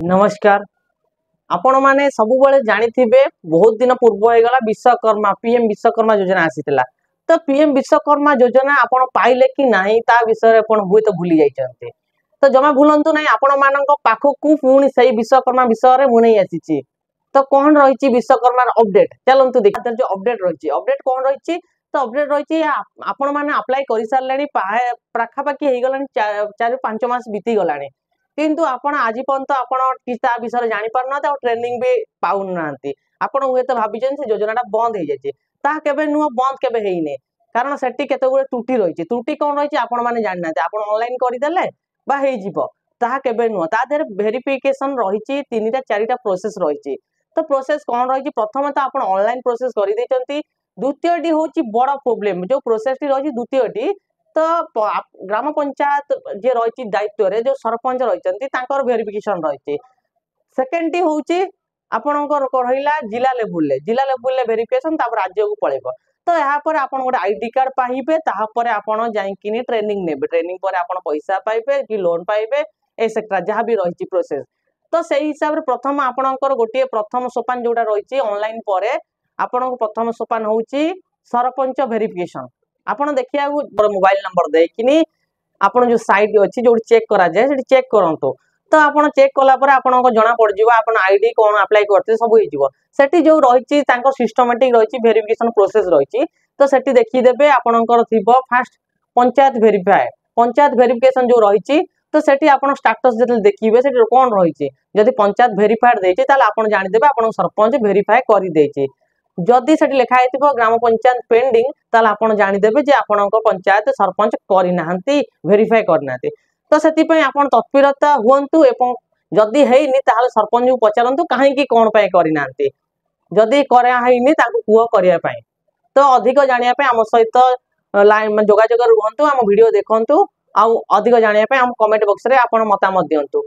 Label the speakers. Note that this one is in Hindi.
Speaker 1: नमस्कार। आपण माने सबु बेले जानिथिबे बहुत दिन पूर्व होगला विश्वकर्मा पीएम विश्वकर्मा योजना आसीतिला। तो पीएम विश्वकर्मा योजना आपण पाइले कि नाही ता विषय आपण हुए तो भूली जाइछन्ते। तो जमा भूलंतु नाही आपण मानक पाखकू पुणी सही विश्वकर्मा विषय रे मुनै आसीछि। तो कोन रहिछि विश्वकर्मा अपडेट चलंतु देखा जो अपडेट रहिछि अपडेट कोन रहिछि। तो अपडेट रहिछि आपण माने अप्लाई करि सारलेनी पाखा पाखी हे गलानी 4-5 मास बीती गलानी। किंतु आपण आज पर्यंत आपण किता विषय जानि पारना और ट्रेनिंग भी पाउन नांती। आपण हुए तो भाबिजन से योजनाटा बंद हे जायछि ता केबे नुह बंद केबे हेइने कारण सेठी केते गुरे त्रुटि रहिछि। त्रुटि कोन रहिछि आपण माने जानि नांते आपण ऑनलाइन करि देले बा हेइ जिवो ता केबे नुह ता देर वेरिफिकेशन रहिछि 3टा 4टा प्रोसेस रहिछि। तो प्रोसेस कोन रहिछि प्रथम तो आपण ऑनलाइन प्रोसेस करि दैछन्ती। द्वितीयटी होछि बड़ प्रॉब्लम जो प्रोसेस टी रहिछि द्वितीयटी तो ग्राम पंचायत जे रही दायित्व रे जो सरपंच रही वेरिफिकेशन रही। सेकेंड टी होची आपणकर रहिला जिला लेवल वेरिफिकेशन तापर राज्य को पळेबो। तो यहाँ पर आपण गोटे आईडी कार्ड पाइबे तापर आपण जाइकिनी ट्रेनिंग नेबे ट्रेनिंग पर आपण पैसा पाइबे कि लोन पाइबे एसेट्रा जहाँ भी रही प्रोसेस। तो सही हिसाब रे प्रथम आपणकर गोटे प्रथम सोपान जोटा रही ऑनलाइन पर आपण प्रथम सोपान होची सरपंच वेरिफिकेशन। आपण देखिया मोबाइल नंबर देकिनी आपण जो साइट अछि जो चेक करा जाय से चेक करंतो। तो आपण चेक कला पर आपण को जना पड़ जिवो आपण आईडी कोन अप्लाई करते सब होई जिवो। सेठी जो रहिछि तांको सिस्टमैटिक रहिछि वेरिफिकेशन प्रोसेस रहिछि। तो सेठी देखि देबे आपणकर थिबो फास्ट पंचायत वेरिफिकेशन जो रहिछि। तो सेठी आपण स्टेटस जते देखिबे सेठी कोन रहिछि जदि पंचायत वेरीफाइड देछि ताले आपण जानि देबे आपण सरपंच वेरीफाई करि देछि। जदि सेठी लिखा हेतिबो ग्राम पंचायत पेंडिंग ताले आपण जानि देबे जे आपणको पंचायत सरपंच करि नाहंती वेरीफाई करि नाहंती। तो सेति पय आपण तत्परता हुअंतु एवं जदि हेइनी ताले सरपंच को पचारंतु काहे कि कोन पय करि नाहंती जदि करा हेइनी ताकू कुओ करिया पय। तो अधिक जानिया पय हम सहित लाइन जोगाजोग रुहंतु हम वीडियो देखंतु आ अधिक जानिया पय हम कमेंट बॉक्स रे आपण मतामत दियंतु।